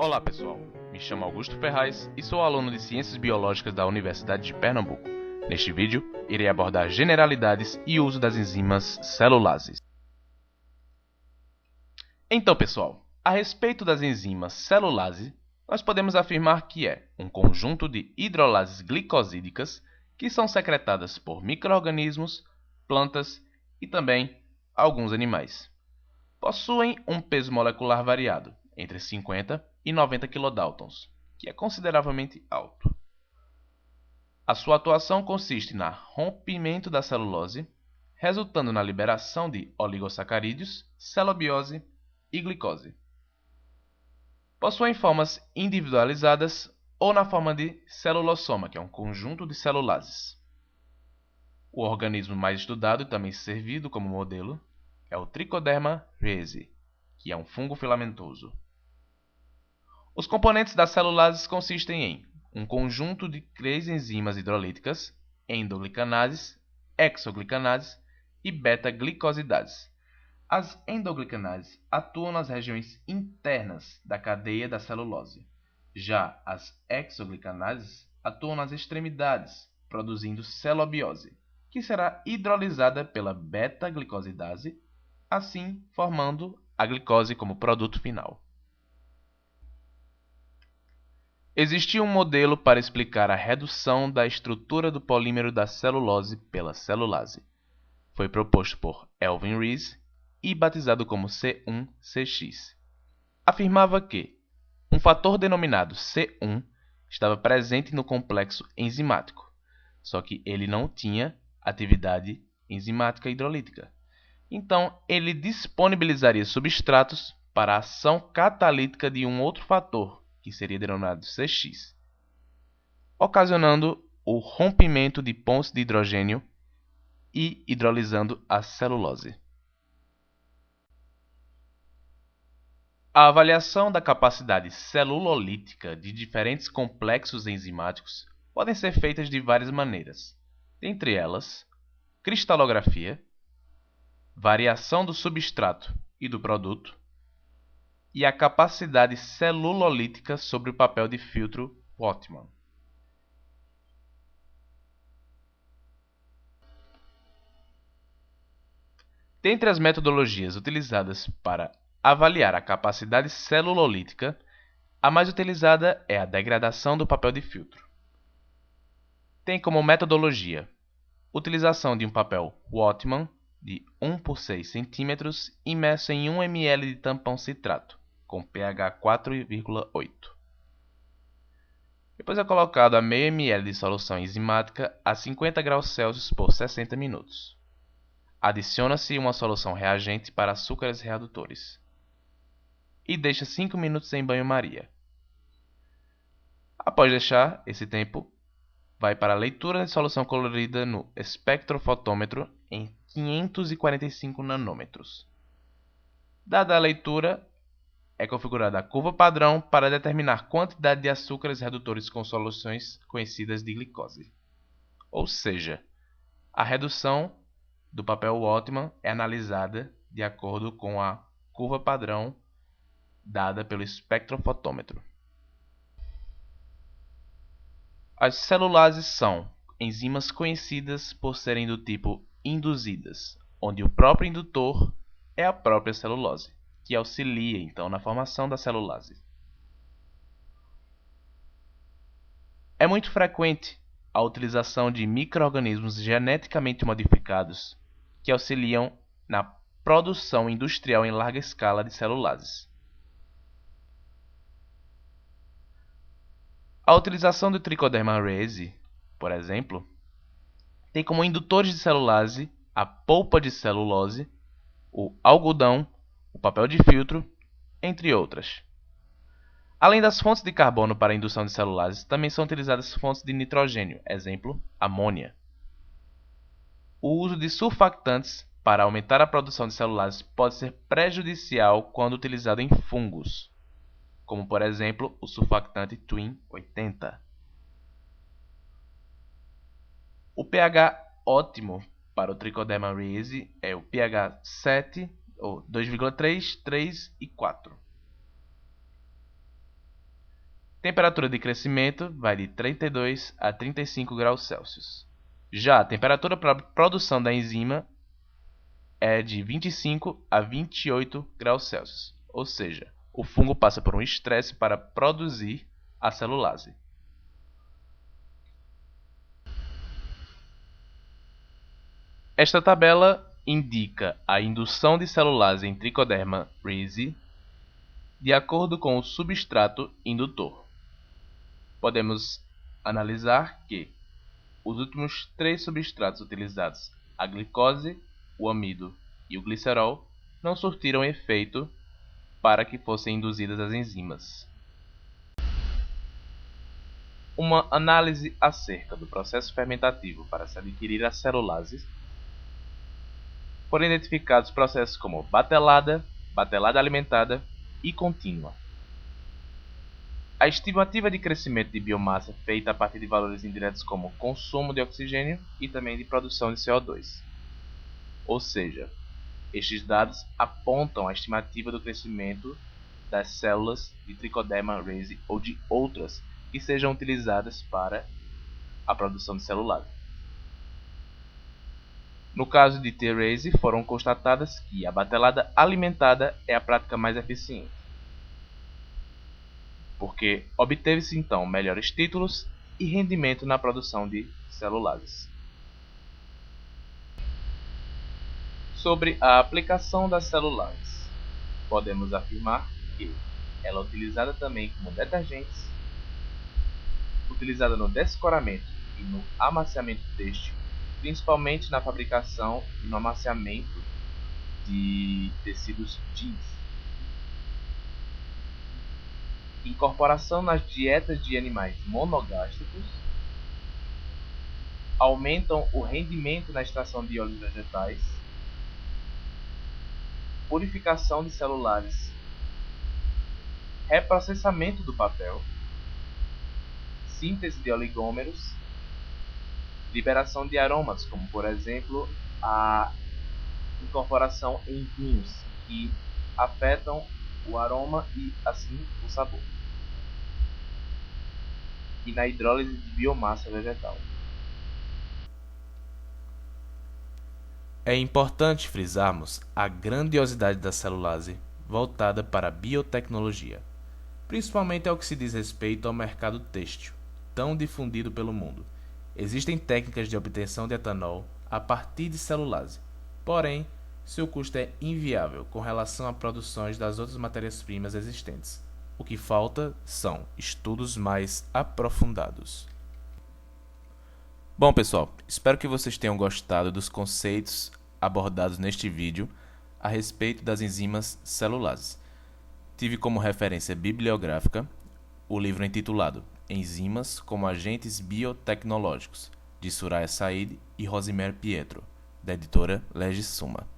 Olá pessoal, me chamo Augusto Ferraz e sou aluno de Ciências Biológicas da Universidade de Pernambuco. Neste vídeo, irei abordar generalidades e uso das enzimas celulases. Então pessoal, a respeito das enzimas celulase, nós podemos afirmar que é um conjunto de hidrolases glicosídicas que são secretadas por micro-organismos, plantas e também alguns animais. Possuem um peso molecular variado, entre 50 e 90 kDa, que é consideravelmente alto. A sua atuação consiste no rompimento da celulose, resultando na liberação de oligosacarídeos, celobiose e glicose. Possuem formas individualizadas ou na forma de celulossoma, que é um conjunto de celulases. O organismo mais estudado e também servido como modelo é o Trichoderma rhizii, que é um fungo filamentoso. Os componentes das celulases consistem em um conjunto de 3 enzimas hidrolíticas, endoglicanases, exoglicanases e beta-glicosidases. As endoglicanases atuam nas regiões internas da cadeia da celulose. Já as exoglicanases atuam nas extremidades, produzindo celobiose, que será hidrolisada pela beta-glicosidase, assim formando a glicose como produto final. Existia um modelo para explicar a redução da estrutura do polímero da celulose pela celulase. Foi proposto por Elvin Rees e batizado como C1-CX. Afirmava que um fator denominado C1 estava presente no complexo enzimático, só que ele não tinha atividade enzimática hidrolítica. Então, ele disponibilizaria substratos para a ação catalítica de um outro fator, que seria denominado CX, ocasionando o rompimento de pontes de hidrogênio e hidrolisando a celulose. A avaliação da capacidade celulolítica de diferentes complexos enzimáticos podem ser feitas de várias maneiras, dentre elas, cristalografia, variação do substrato e do produto, e a capacidade celulolítica sobre o papel de filtro Whatman. Dentre as metodologias utilizadas para avaliar a capacidade celulolítica, a mais utilizada é a degradação do papel de filtro. Tem como metodologia utilização de um papel Whatman de 1 por 6 cm imerso em 1 ml de tampão citrato, com pH 4,8. Depois é colocado a meio ml de solução enzimática a 50 graus Celsius por 60 minutos. Adiciona-se uma solução reagente para açúcares readutores. E deixa 5 minutos em banho-maria. Após deixar esse tempo, vai para a leitura de solução colorida no espectrofotômetro em 545 nanômetros. Dada a leitura, é configurada a curva padrão para determinar quantidade de açúcares redutores com soluções conhecidas de glicose. Ou seja, a redução do papel Whatman é analisada de acordo com a curva padrão dada pelo espectrofotômetro. As celulases são enzimas conhecidas por serem do tipo induzidas, onde o próprio indutor é a própria celulose, que auxilia então na formação da celulase. É muito frequente a utilização de micro-organismos geneticamente modificados que auxiliam na produção industrial em larga escala de celulases. A utilização do Trichoderma rhizii, por exemplo, tem como indutores de celulase a polpa de celulose, o algodão, o papel de filtro, entre outras. Além das fontes de carbono para a indução de celulases, também são utilizadas fontes de nitrogênio, exemplo, amônia. O uso de surfactantes para aumentar a produção de celulases pode ser prejudicial quando utilizado em fungos, como por exemplo o surfactante Twin 80. O pH ótimo para o Trichoderma rhizii é o pH 7, ou 2,3, 3 e 4. Temperatura de crescimento vai de 32 a 35 graus Celsius. Já a temperatura para produção da enzima é de 25 a 28 graus Celsius, ou seja, o fungo passa por um estresse para produzir a celulase. Esta tabela indica a indução de celulase em Trichoderma rhizii de acordo com o substrato indutor. Podemos analisar que os últimos 3 substratos utilizados, a glicose, o amido e o glicerol, não surtiram efeito para que fossem induzidas as enzimas. Uma análise acerca do processo fermentativo para se adquirir a celulase. Foram identificados processos como batelada, batelada alimentada e contínua. A estimativa de crescimento de biomassa é feita a partir de valores indiretos como consumo de oxigênio e também de produção de CO2. Ou seja, estes dados apontam a estimativa do crescimento das células de Trichoderma rhizii ou de outras que sejam utilizadas para a produção de celulase. No caso de T. rhizii, foram constatadas que a batelada alimentada é a prática mais eficiente, porque obteve-se então melhores títulos e rendimento na produção de celulases. Sobre a aplicação das celulases, podemos afirmar que ela é utilizada também como detergentes, utilizada no descoramento e no amaciamento têxtil, principalmente na fabricação e no amaciamento de tecidos jeans. Incorporação nas dietas de animais monogástricos, aumentam o rendimento na extração de óleos vegetais, purificação de celulares, reprocessamento do papel, síntese de oligômeros, liberação de aromas, como por exemplo a incorporação em vinhos que afetam o aroma e assim o sabor, e na hidrólise de biomassa vegetal. É importante frisarmos a grandiosidade da celulase voltada para a biotecnologia, principalmente ao que se diz respeito ao mercado têxtil, tão difundido pelo mundo. Existem técnicas de obtenção de etanol a partir de celulase, porém, seu custo é inviável com relação a produções das outras matérias-primas existentes. O que falta são estudos mais aprofundados. Bom, pessoal, espero que vocês tenham gostado dos conceitos abordados neste vídeo a respeito das enzimas celulases. Tive como referência bibliográfica o livro intitulado Enzimas como Agentes Biotecnológicos, de Soraya Said e Rosemary Pietro, da editora Legis Summa.